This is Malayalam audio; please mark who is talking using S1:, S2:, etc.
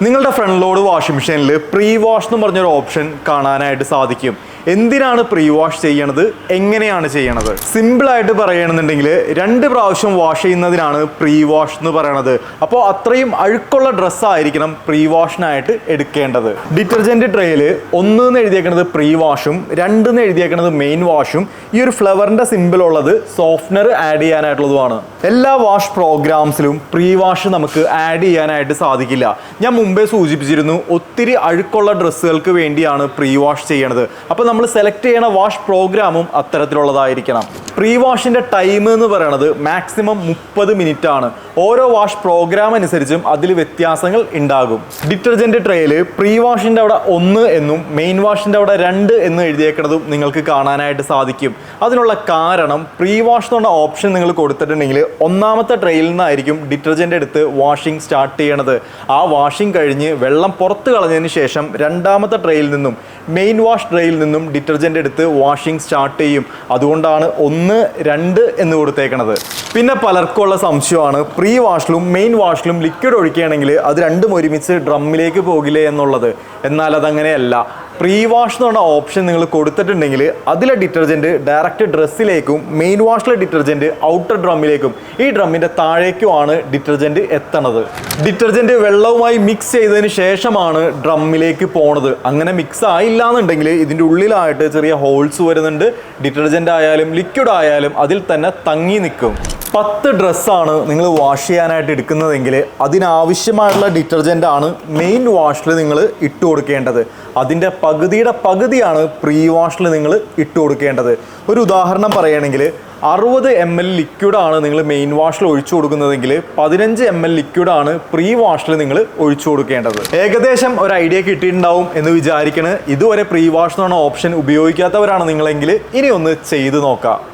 S1: നിങ്ങളുടെ ഫ്രണ്ട് ലോഡ് വാഷിംഗ് മെഷീനിൽ പ്രീ വാഷ് എന്ന് പറഞ്ഞൊരു ഓപ്ഷൻ കാണാനായിട്ട് സാധിക്കും. എന്തിനാണ് പ്രീ വാഷ് ചെയ്യണത്, എങ്ങനെയാണ് ചെയ്യണത്? സിമ്പിളായിട്ട് പറയുകയാണെന്നുണ്ടെങ്കിൽ 2 പ്രാവശ്യം വാഷ് ചെയ്യുന്നതിനാണ് പ്രീ വാഷ് എന്ന് പറയണത്. അപ്പോൾ അത്രയും അഴുക്കുള്ള ഡ്രസ്സായിരിക്കണം പ്രീ വാഷിനായിട്ട് എടുക്കേണ്ടത്. ഡിറ്റർജൻറ്റ് ട്രേയിൽ 1 എന്ന് എഴുതിയേക്കുന്നത് പ്രീ വാഷും 2 എന്ന് എഴുതിയേക്കുന്നത് മെയിൻ വാഷും ഈ ഒരു ഫ്ലവറിൻ്റെ സിമ്പിൾ ഉള്ളത് സോഫ്റ്റ്നർ ആഡ് ചെയ്യാനായിട്ടുള്ളതുമാണ്. എല്ലാ വാഷ് പ്രോഗ്രാംസിലും പ്രീ വാഷ് നമുക്ക് ആഡ് ചെയ്യാനായിട്ട് സാധിക്കില്ല. ഞാൻ മുമ്പേ സൂചിപ്പിച്ചിരുന്നു, ഒത്തിരി അഴുക്കുള്ള ഡ്രസ്സുകൾക്ക് വേണ്ടിയാണ് പ്രീ വാഷ് ചെയ്യണത്. അപ്പോൾ നമ്മൾ സെലക്ട് ചെയ്യണ വാഷ് പ്രോഗ്രാമും അത്തരത്തിലുള്ളതായിരിക്കണം. പ്രീ വാഷിൻ്റെ ടൈം എന്ന് പറയുന്നത് മാക്സിമം 30 മിനിറ്റ് ആണ്. ഓരോ വാഷ് പ്രോഗ്രാം അനുസരിച്ചും അതിൽ വ്യത്യാസങ്ങൾ ഉണ്ടാകും. ഡിറ്റർജൻറ്റ് ട്രേയിൽ പ്രീ വാഷിൻ്റെ അവിടെ 1 എന്നും മെയിൻ വാഷിൻ്റെ അവിടെ 2 എന്നും എഴുതിയേക്കുന്നതും നിങ്ങൾക്ക് കാണാനായിട്ട് സാധിക്കും. അതിനുള്ള കാരണം പ്രീ വാഷ് എന്ന് പറഞ്ഞ ഓപ്ഷൻ നിങ്ങൾ കൊടുത്തിട്ടുണ്ടെങ്കിൽ 1ാമത്തെ ട്രേയിൽ നിന്നായിരിക്കും ഡിറ്റർജൻ്റ് എടുത്ത് വാഷിംഗ് സ്റ്റാർട്ട് ചെയ്യണത്. ആ വാഷിംഗ് കഴിഞ്ഞ് വെള്ളം പുറത്ത് കളഞ്ഞതിന് ശേഷം 2ാമത്തെ ട്രേയിൽ നിന്നും മെയിൻ വാഷ് ട്രേയിൽ നിന്നും ഡിറ്റർജൻ്റ് എടുത്ത് വാഷിംഗ് സ്റ്റാർട്ട് ചെയ്യും. അതുകൊണ്ടാണ് 1, 2 എന്ന് കൊടുത്തേക്കണത്. പിന്നെ പലർക്കുള്ള സംശയമാണ്, പ്രീ വാഷിലും മെയിൻ വാഷിലും ലിക്വിഡ് ഒഴിക്കുകയാണെങ്കിൽ അത് രണ്ടും ഒരുമിച്ച് ഡ്രമ്മിലേക്ക് പോകില്ലേ എന്നുള്ളത്. എന്നാൽ അതങ്ങനെയല്ല. പ്രീ വാഷ് എന്ന് പറഞ്ഞ ഓപ്ഷൻ നിങ്ങൾ കൊടുത്തിട്ടുണ്ടെങ്കിൽ അതിലെ ഡിറ്റർജൻറ്റ് ഡയറക്റ്റ് ഡ്രസ്സിലേക്കും മെയിൻ വാഷിലെ ഡിറ്റർജൻറ്റ് ഔട്ടർ ഡ്രമ്മിലേക്കും ഈ ഡ്രമ്മിൻ്റെ താഴേക്കുമാണ് ഡിറ്റർജൻറ്റ് എത്തണത്. ഡിറ്റർജൻറ്റ് വെള്ളവുമായി മിക്സ് ചെയ്തതിന് ശേഷമാണ് ഡ്രമ്മിലേക്ക് പോണത്. അങ്ങനെ മിക്സ് ആയില്ല എന്നുണ്ടെങ്കിൽ ഇതിൻ്റെ ഉള്ളിലായിട്ട് ചെറിയ ഹോൾസ് വരുന്നുണ്ട്. ഡിറ്റർജൻ്റ് ആയാലും ലിക്വിഡ് ആയാലും അതിൽ തന്നെ തങ്ങി നിൽക്കും. 10 ഡ്രസ്സാണ് നിങ്ങൾ വാഷ് ചെയ്യാനായിട്ട് എടുക്കുന്നതെങ്കിൽ അതിനാവശ്യമായിട്ടുള്ള ഡിറ്റർജൻ്റ് ആണ് മെയിൻ വാഷിൽ നിങ്ങൾ ഇട്ട് കൊടുക്കേണ്ടത്. അതിൻ്റെ പകുതിയുടെ പകുതിയാണ് പ്രീ വാഷിൽ നിങ്ങൾ ഇട്ട് കൊടുക്കേണ്ടത്. ഒരു ഉദാഹരണം പറയുകയാണെങ്കിൽ 60 ml ലിക്വിഡാണ് നിങ്ങൾ മെയിൻ വാഷിൽ ഒഴിച്ചു കൊടുക്കുന്നതെങ്കിൽ 15 ml ലിക്വിഡാണ് പ്രീ വാഷിൽ നിങ്ങൾ ഒഴിച്ചു കൊടുക്കേണ്ടത്. ഏകദേശം ഒരു ഐഡിയ കിട്ടിയിട്ടുണ്ടാവും എന്ന് വിചാരിക്കണേ. ഇതുവരെ പ്രീ വാഷ് എന്ന് പറഞ്ഞ ഓപ്ഷൻ ഉപയോഗിക്കാത്തവരാണ് നിങ്ങളെങ്കിൽ ഇനി ഒന്ന് ചെയ്ത് നോക്കാം.